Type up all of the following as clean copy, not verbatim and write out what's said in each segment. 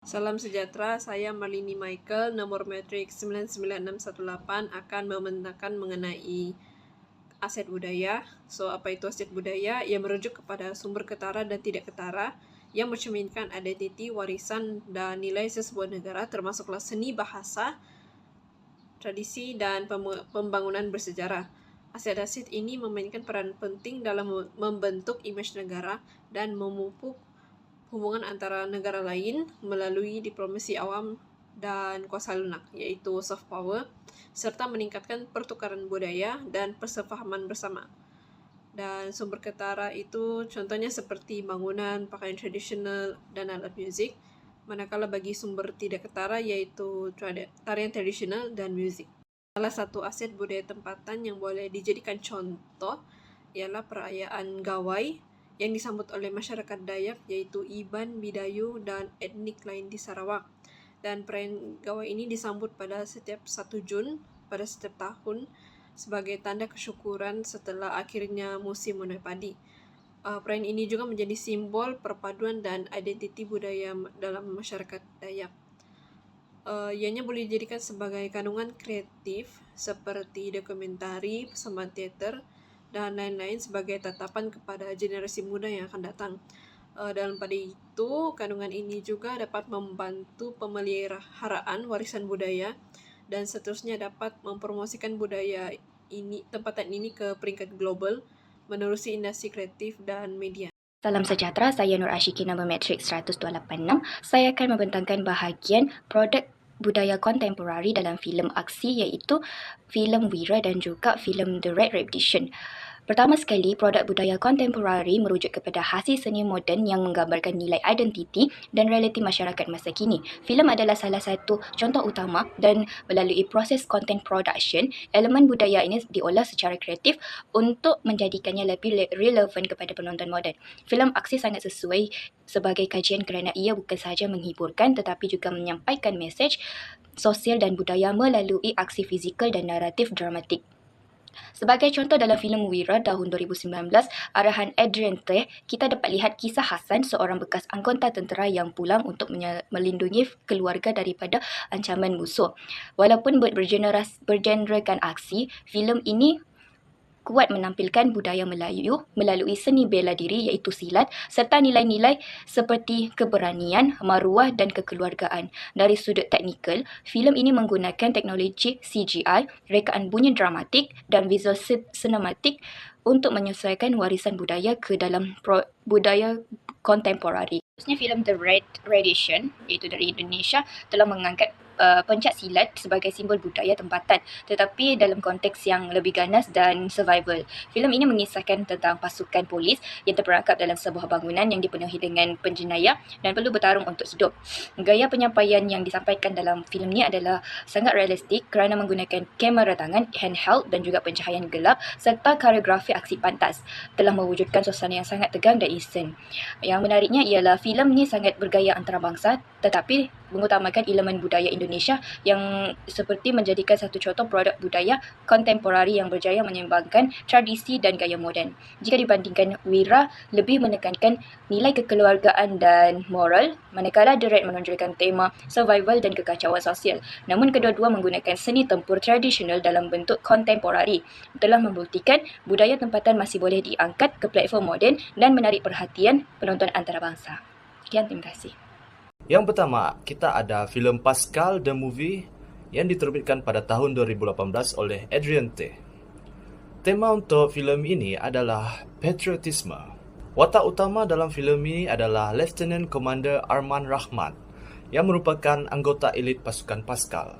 Salam sejahtera, saya Marlini Michael, nomor metrik 99618 akan membentangkan mengenai aset budaya. So, apa itu aset budaya? Ia merujuk kepada sumber ketara dan tidak ketara yang mencerminkan identiti, warisan, dan nilai sesebuah negara, termasuklah seni, bahasa, tradisi, dan pembangunan bersejarah. Aset-aset ini memainkan peran penting dalam membentuk imej negara dan memupuk hubungan antara negara lain melalui diplomasi awam dan kuasa lunak, yaitu soft power, serta meningkatkan pertukaran budaya dan persefahaman bersama. Dan sumber ketara itu contohnya seperti bangunan, pakaian tradisional, dan alat muzik, manakala bagi sumber tidak ketara yaitu tarian tradisional dan muzik. Salah satu aset budaya tempatan yang boleh dijadikan contoh ialah perayaan Gawai yang disambut oleh masyarakat Dayak, yaitu Iban, Bidayu, dan etnik lain di Sarawak. Dan perayaan Gawai ini disambut pada setiap 1 Jun pada setiap tahun sebagai tanda kesyukuran setelah akhirnya musim menuai padi. Perayaan ini juga menjadi simbol perpaduan dan identiti budaya dalam masyarakat Dayak. Ianya boleh dijadikan sebagai kandungan kreatif seperti dokumentari, persembahan teater, dan lain-lain sebagai tatapan kepada generasi muda yang akan datang. Dalam pada itu, kandungan ini juga dapat membantu pemeliharaan warisan budaya dan seterusnya dapat mempromosikan budaya ini, tempatan ini ke peringkat global menerusi industri kreatif dan media. Salam sejahtera, saya Nur Ashiki, nombor metrik 10286. Saya akan membentangkan bahagian produk budaya kontemporari dalam filem aksi, iaitu filem Wira dan juga filem The Red Repetition. Pertama sekali, produk budaya kontemporari merujuk kepada hasil seni moden yang menggambarkan nilai identiti dan realiti masyarakat masa kini. Filem adalah salah satu contoh utama dan melalui proses content production, elemen budaya ini diolah secara kreatif untuk menjadikannya lebih relevan kepada penonton moden. Filem aksi sangat sesuai sebagai kajian kerana ia bukan sahaja menghiburkan tetapi juga menyampaikan mesej sosial dan budaya melalui aksi fizikal dan naratif dramatik. Sebagai contoh dalam filem Wira tahun 2019, arahan Adrian Teh, kita dapat lihat kisah Hasan, seorang bekas anggota tentera yang pulang untuk melindungi keluarga daripada ancaman musuh. Walaupun bergenrekan aksi, filem ini kuat menampilkan budaya Melayu melalui seni bela diri iaitu silat serta nilai-nilai seperti keberanian, maruah dan kekeluargaan. Dari sudut teknikal, filem ini menggunakan teknologi CGI, rekaan bunyi dramatik dan visual sinematik untuk menyesuaikan warisan budaya ke dalam budaya kontemporari. Khususnya filem The Red Repetition, iaitu dari Indonesia, telah mengangkat pencak silat sebagai simbol budaya tempatan tetapi dalam konteks yang lebih ganas dan survival. Filem ini mengisahkan tentang pasukan polis yang terperangkap dalam sebuah bangunan yang dipenuhi dengan penjenayah dan perlu bertarung untuk hidup. Gaya penyampaian yang disampaikan dalam filem ini adalah sangat realistik kerana menggunakan kamera tangan, handheld dan juga pencahayaan gelap serta koreografi aksi pantas telah mewujudkan suasana yang sangat tegang dan isen. Yang menariknya ialah filem ini sangat bergaya antarabangsa tetapi mengutamakan elemen budaya Indonesia yang seperti menjadikan satu contoh produk budaya kontemporari yang berjaya menyeimbangkan tradisi dan gaya moden. Jika dibandingkan Wira lebih menekankan nilai kekeluargaan dan moral, manakala The Red menonjolkan tema survival dan kekacauan sosial. Namun kedua-dua menggunakan seni tempur tradisional dalam bentuk kontemporari, telah membuktikan budaya tempatan masih boleh diangkat ke platform moden dan menarik perhatian penonton antarabangsa. Sekian, terima kasih. Yang pertama, kita ada filem Pascal The Movie yang diterbitkan pada tahun 2018 oleh Adrian Teh. Tema untuk filem ini adalah patriotisme. Watak utama dalam filem ini adalah Lieutenant Commander Arman Rahmat yang merupakan anggota elit pasukan Pascal.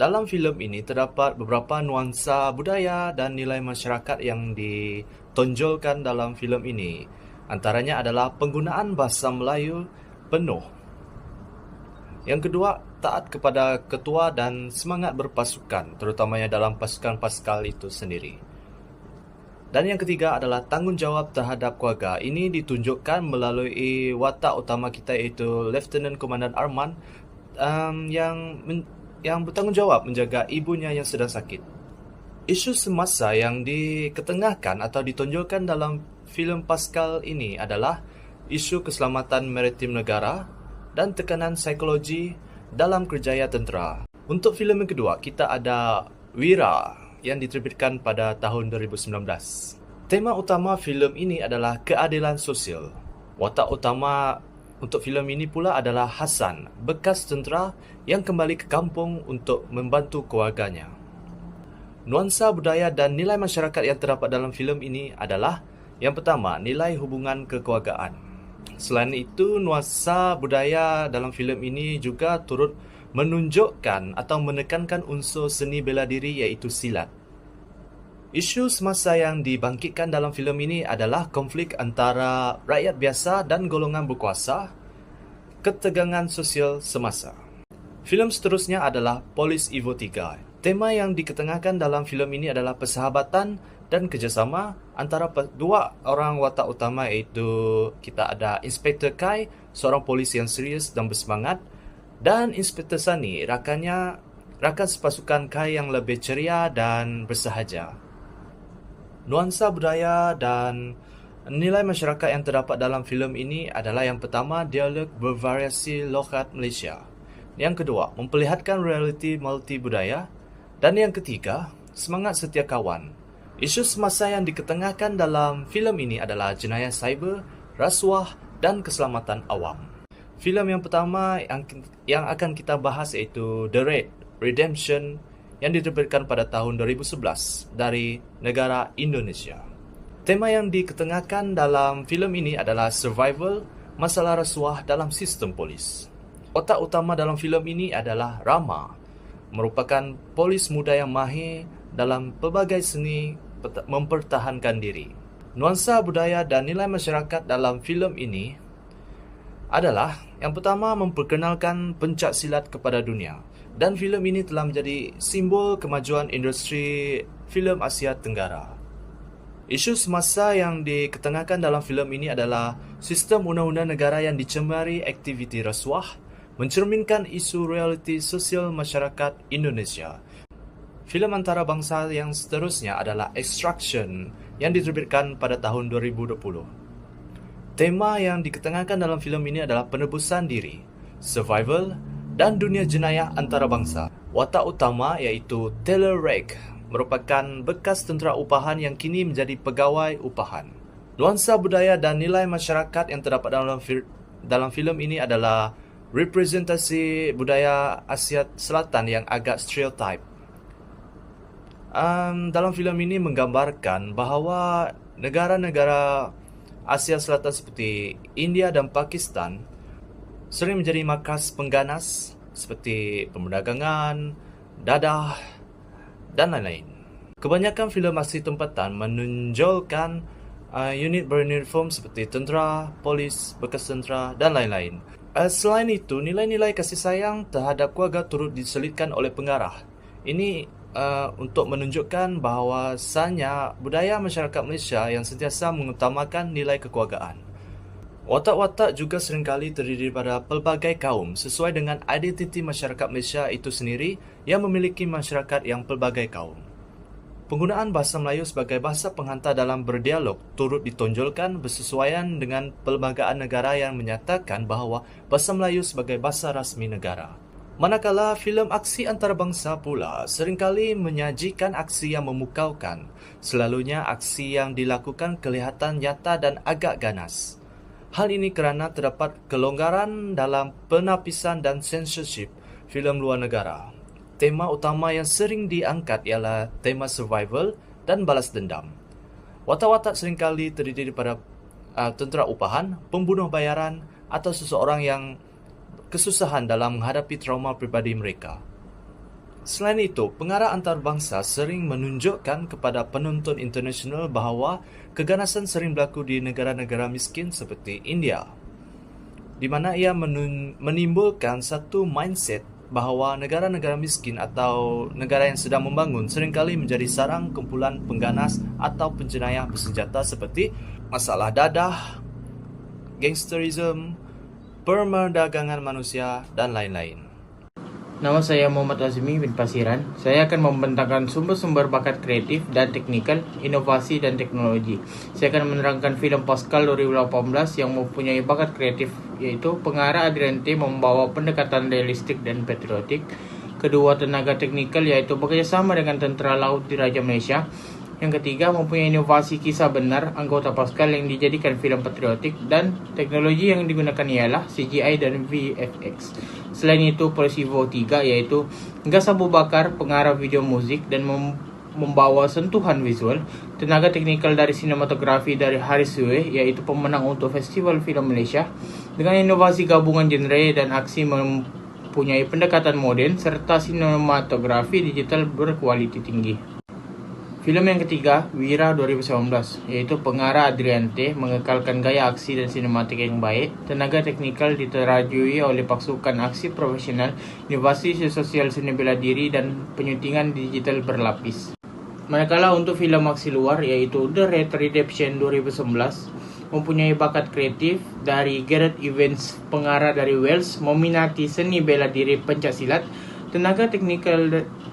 Dalam filem ini terdapat beberapa nuansa budaya dan nilai masyarakat yang ditonjolkan dalam filem ini. Antaranya adalah penggunaan bahasa Melayu penuh. Yang kedua, taat kepada ketua dan semangat berpasukan, terutamanya dalam pasukan Pascal itu sendiri. Dan yang ketiga adalah tanggungjawab terhadap keluarga. Ini ditunjukkan melalui watak utama kita iaitu Lieutenant Komandan Arman yang bertanggungjawab menjaga ibunya yang sedang sakit. Isu semasa yang diketengahkan atau ditonjolkan dalam filem Pascal ini adalah isu keselamatan maritim negara, dan tekanan psikologi dalam kerjaya tentera. Untuk filem yang kedua, kita ada Wira yang diterbitkan pada tahun 2019. Tema utama filem ini adalah keadilan sosial. Watak utama untuk filem ini pula adalah Hassan, bekas tentera yang kembali ke kampung untuk membantu keluarganya. Nuansa budaya dan nilai masyarakat yang terdapat dalam filem ini adalah yang pertama, nilai hubungan kekeluargaan. Selain itu, nuansa budaya dalam filem ini juga turut menunjukkan atau menekankan unsur seni bela diri iaitu silat. Isu semasa yang dibangkitkan dalam filem ini adalah konflik antara rakyat biasa dan golongan berkuasa, ketegangan sosial semasa. Filem seterusnya adalah Polis Evo 3. Tema yang diketengahkan dalam filem ini adalah persahabatan dan kerjasama antara dua orang watak utama iaitu kita ada Inspektor Kai, seorang polis yang serius dan bersemangat, dan Inspektor Sunny, rakan sepasukan Kai yang lebih ceria dan bersahaja. Nuansa budaya dan nilai masyarakat yang terdapat dalam filem ini adalah yang pertama, dialog bervariasi logat Malaysia. Yang kedua, memperlihatkan realiti multi budaya. Dan yang ketiga, semangat setia kawan. Isu semasa yang diketengahkan dalam filem ini adalah jenayah cyber, rasuah dan keselamatan awam. Filem yang pertama yang akan kita bahas iaitu The Raid Redemption yang diterbitkan pada tahun 2011 dari negara Indonesia. Tema yang diketengahkan dalam filem ini adalah survival, masalah rasuah dalam sistem polis. Otak utama dalam filem ini adalah Rama, merupakan polis muda yang mahir dalam pelbagai seni mempertahankan diri. Nuansa budaya dan nilai masyarakat dalam filem ini adalah yang pertama, memperkenalkan pencak silat kepada dunia, dan filem ini telah menjadi simbol kemajuan industri filem Asia Tenggara. Isu semasa yang diketengahkan dalam filem ini adalah sistem undang-undang negara yang dicemari aktiviti rasuah, mencerminkan isu realiti sosial masyarakat Indonesia. Filem antarabangsa yang seterusnya adalah Extraction yang diterbitkan pada tahun 2020. Tema yang diketengahkan dalam filem ini adalah penebusan diri, survival, dan dunia jenayah antarabangsa. Watak utama iaitu Taylor Rake, merupakan bekas tentera upahan yang kini menjadi pegawai upahan. Nuansa budaya dan nilai masyarakat yang terdapat dalam filem ini adalah representasi budaya Asia Selatan yang agak stereotype. Dalam filem ini menggambarkan bahawa negara-negara Asia Selatan seperti India dan Pakistan sering menjadi markas pengganas seperti perdagangan, dadah, dan lain-lain. Kebanyakan filem aksi tempatan menonjolkan unit beruniform seperti tentera, polis, bekas tentera, dan lain-lain. Selain itu, nilai-nilai kasih sayang terhadap keluarga turut diselitkan oleh pengarah. Ini untuk menunjukkan bahawasanya budaya masyarakat Malaysia yang sentiasa mengutamakan nilai kekeluargaan. Watak-watak juga seringkali terdiri daripada pelbagai kaum sesuai dengan identiti masyarakat Malaysia itu sendiri yang memiliki masyarakat yang pelbagai kaum. Penggunaan bahasa Melayu sebagai bahasa penghantar dalam berdialog turut ditonjolkan bersesuaian dengan perlembagaan negara yang menyatakan bahawa bahasa Melayu sebagai bahasa rasmi negara. Manakala filem aksi antarabangsa pula seringkali menyajikan aksi yang memukaukan, selalunya aksi yang dilakukan kelihatan nyata dan agak ganas. Hal ini kerana terdapat kelonggaran dalam penapisan dan censorship filem luar negara. Tema utama yang sering diangkat ialah tema survival dan balas dendam. Watak-watak seringkali terdiri daripada tentera upahan, pembunuh bayaran atau seseorang yang kesusahan dalam menghadapi trauma pribadi mereka. Selain itu, pengarah antarabangsa sering menunjukkan kepada penonton internasional bahawa keganasan sering berlaku di negara-negara miskin seperti India, di mana ia menimbulkan satu mindset bahawa negara-negara miskin atau negara yang sedang membangun seringkali menjadi sarang kumpulan pengganas atau penjenayah bersenjata seperti masalah dadah, gangsterisme, perdagangan manusia, dan lain-lain. Nama saya Muhammad Azmi bin Pasiran. Saya akan membentangkan sumber-sumber bakat kreatif dan teknikal, inovasi dan teknologi. Saya akan menerangkan filem Pascal 2018 yang mempunyai bakat kreatif, yaitu pengarah Adrian T membawa pendekatan realistik dan patriotik. Kedua, tenaga teknikal, yaitu bekerjasama dengan Tentera Laut Diraja Malaysia. Yang ketiga, mempunyai inovasi kisah benar anggota Pascal yang dijadikan filem patriotik, dan teknologi yang digunakan ialah CGI dan VFX. Selain itu, Polis Evo 3 yaitu gas abu bakar, pengarah video musik dan membawa sentuhan visual. Tenaga teknikal dari sinematografi dari Haris Sue yaitu pemenang untuk Festival Film Malaysia. Dengan inovasi gabungan genre dan aksi mempunyai pendekatan moden serta sinematografi digital berkualiti tinggi. Filem yang ketiga, Wira 2019, yaitu pengarah Adrian T mengekalkan gaya aksi dan sinematik yang baik. Tenaga teknikal diterajui oleh pasukan aksi profesional, inovasi sosial seni bela diri dan penyuntingan digital berlapis. Manakala untuk filem aksi luar, yaitu The Red Redemption 2011, mempunyai bakat kreatif dari Gareth Evans, pengarah dari Wales, meminati seni bela diri pencaksilat. Tenaga teknikal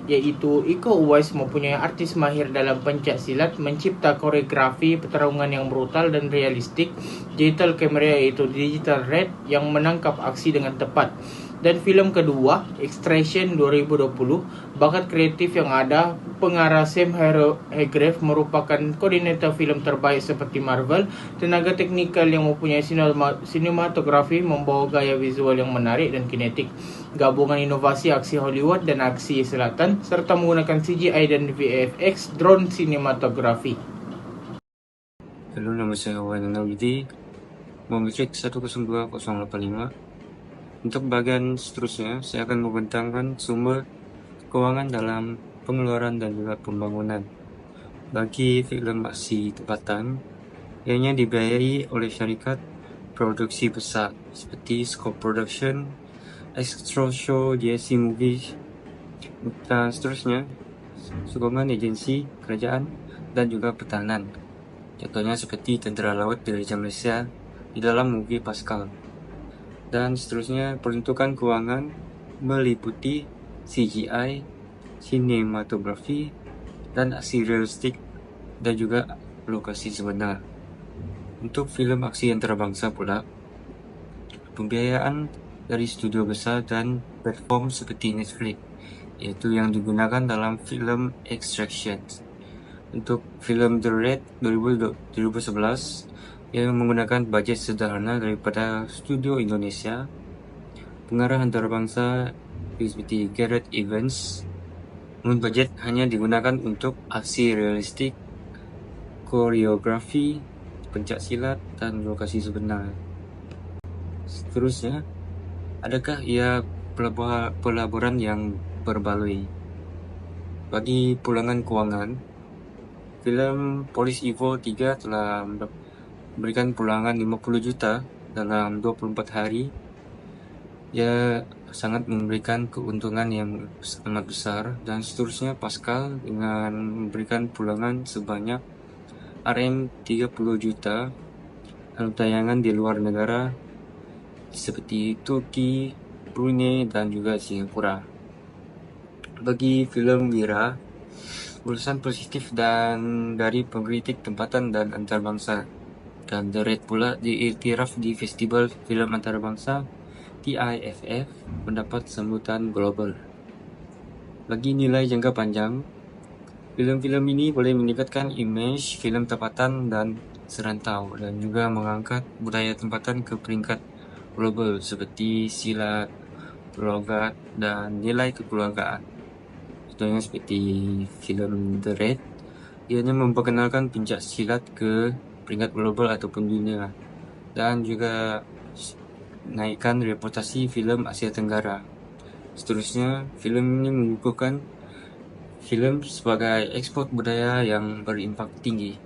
yaitu Iko Uwais mempunyai artis mahir dalam pencak silat, mencipta koreografi pertarungan yang brutal dan realistik. Digital kamera yaitu Digital Red yang menangkap aksi dengan tepat. Dan filem kedua, Extraction 2020, bakat kreatif yang ada, pengarah Sam Hargrave merupakan koordinator filem terbaik seperti Marvel. Tenaga teknikal yang mempunyai sinematografi membawa gaya visual yang menarik dan kinetik. Gabungan inovasi aksi Hollywood dan aksi selatan serta menggunakan CGI dan VFX drone sinematografi. Halo, nama saya Wan Naudi, Momitrik 102085. Untuk bagian seterusnya, saya akan membentangkan sumber keuangan dalam pengeluaran dan juga pembangunan. Bagi filem aksi tempatan, ianya dibiayai oleh syarikat produksi besar seperti Scope Production, Extra Show, DSC Movies, dan seterusnya, sokongan agensi, kerajaan, dan juga pertahanan. Contohnya seperti Tentera Laut Diraja Malaysia di dalam movie Pascal. Dan seterusnya, peruntukan keuangan meliputi CGI, sinematografi, dan aksi realistik, dan juga lokasi sebenar. Untuk filem aksi antarabangsa pula, pembiayaan dari studio besar dan platform seperti Netflix, yaitu yang digunakan dalam filem Extraction. Untuk filem The Red 2011, yang menggunakan bajet sederhana daripada studio Indonesia. Pengarah antarabangsa seperti Gareth Evans, namun bajet hanya digunakan untuk aksi realistik, koreografi, pencak silat, dan lokasi sebenar. Seterusnya, adakah ia pelaburan yang berbaloi? Bagi pulangan kewangan, filem Polis Evo 3 telah memberikan pulangan 50 juta dalam 24 hari. Ia sangat memberikan keuntungan yang sangat besar. Dan seterusnya, Pascal dengan memberikan pulangan sebanyak RM30 juta dalam tayangan di luar negara seperti Turki, Brunei, dan juga Singapura. Bagi filem Wira, ulasan positif dan dari pengkritik tempatan dan antarabangsa. Dan The Red pula diiktiraf di Festival Film Antarabangsa TIFF, mendapat sambutan global. Bagi nilai jangka panjang, filem-filem ini boleh meningkatkan imej filem tempatan dan serantau, dan juga mengangkat budaya tempatan ke peringkat global seperti silat, logat, dan nilai kekeluargaan. Contohnya seperti filem The Red, ianya memperkenalkan pencak silat ke peringkat global ataupun dunia, dan juga naikkan reputasi filem Asia Tenggara. Seterusnya, filem ini mengukuhkan filem sebagai ekspor budaya yang berimpak tinggi.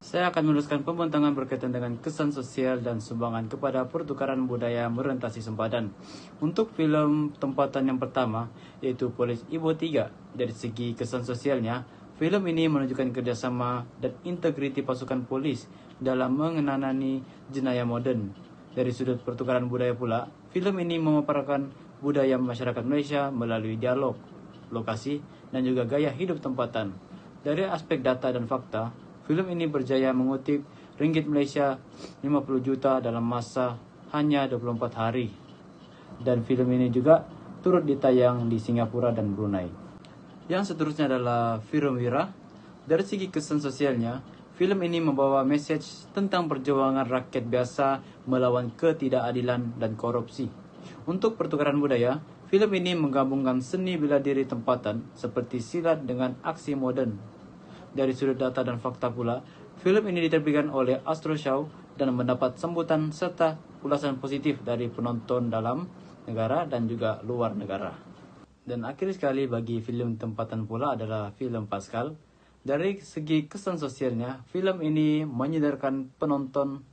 Saya akan meneruskan pembentangan berkaitan dengan kesan sosial dan sumbangan kepada pertukaran budaya merentasi sempadan. Untuk filem tempatan yang pertama, yaitu Polis Evo 3, dari segi kesan sosialnya, filem ini menunjukkan kerjasama dan integriti pasukan polis dalam mengenani jenayah moden. Dari sudut pertukaran budaya pula, filem ini memaparkan budaya masyarakat Malaysia melalui dialog, lokasi, dan juga gaya hidup tempatan. Dari aspek data dan fakta, film ini berjaya mengutip ringgit Malaysia 50 juta dalam masa hanya 24 hari. Dan film ini juga turut ditayang di Singapura dan Brunei. Yang seterusnya adalah film Wira. Dari segi kesan sosialnya, film ini membawa message tentang perjuangan rakyat biasa melawan ketidakadilan dan korupsi. Untuk pertukaran budaya, film ini menggabungkan seni bela diri tempatan seperti silat dengan aksi moden. Dari sudut data dan fakta pula, film ini diterbitkan oleh Astro Show dan mendapat sambutan serta ulasan positif dari penonton dalam negara dan juga luar negara. Dan akhir sekali bagi film tempatan pula adalah film Pascal. Dari segi kesan sosialnya, film ini menyadarkan penonton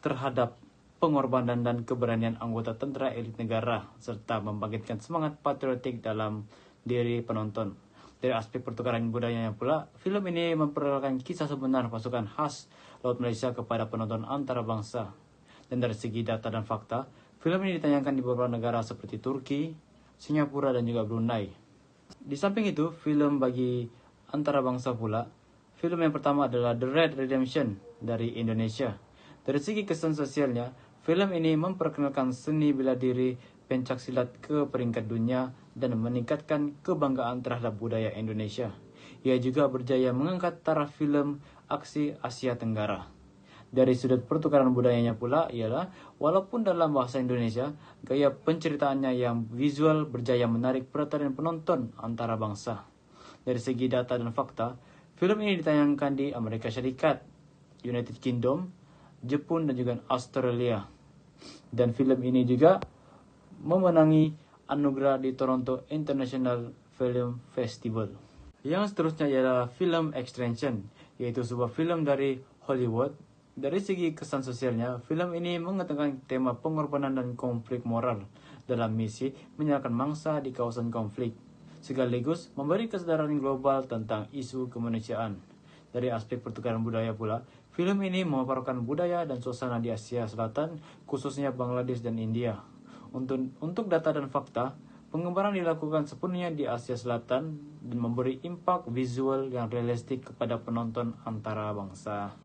terhadap pengorbanan dan keberanian anggota tentera elit negara serta membangkitkan semangat patriotik dalam diri penonton. Dari aspek pertukaran budayanya pula, film ini memperkenalkan kisah sebenar pasukan khas Laut Malaysia kepada penonton antarabangsa. Dan dari segi data dan fakta, film ini ditayangkan di beberapa negara seperti Turki, Singapura, dan juga Brunei. Di samping itu, film bagi antarabangsa pula, film yang pertama adalah The Red Redemption dari Indonesia. Dari segi kesan sosialnya, film ini memperkenalkan seni bela diri pencaksilat ke peringkat dunia dan meningkatkan kebanggaan terhadap budaya Indonesia. Ia juga berjaya mengangkat taraf film aksi Asia Tenggara. Dari sudut pertukaran budayanya pula ialah, walaupun dalam bahasa Indonesia, gaya penceritaannya yang visual berjaya menarik perhatian penonton antara bangsa. Dari segi data dan fakta, film ini ditayangkan di Amerika Syarikat, United Kingdom, Jepun, dan juga Australia. Dan film ini juga memenangi anugerah di Toronto International Film Festival. Yang seterusnya ialah film Extraction, yaitu sebuah film dari Hollywood. Dari segi kesan sosialnya, film ini mengedepankan tema pengorbanan dan konflik moral dalam misi menyelamatkan mangsa di kawasan konflik, sekaligus memberi kesadaran global tentang isu kemanusiaan. Dari aspek pertukaran budaya pula, film ini memaparkan budaya dan suasana di Asia Selatan, khususnya Bangladesh dan India. Untuk data dan fakta, pengembaraan dilakukan sepenuhnya di Asia Selatan dan memberi impak visual yang realistik kepada penonton antara bangsa.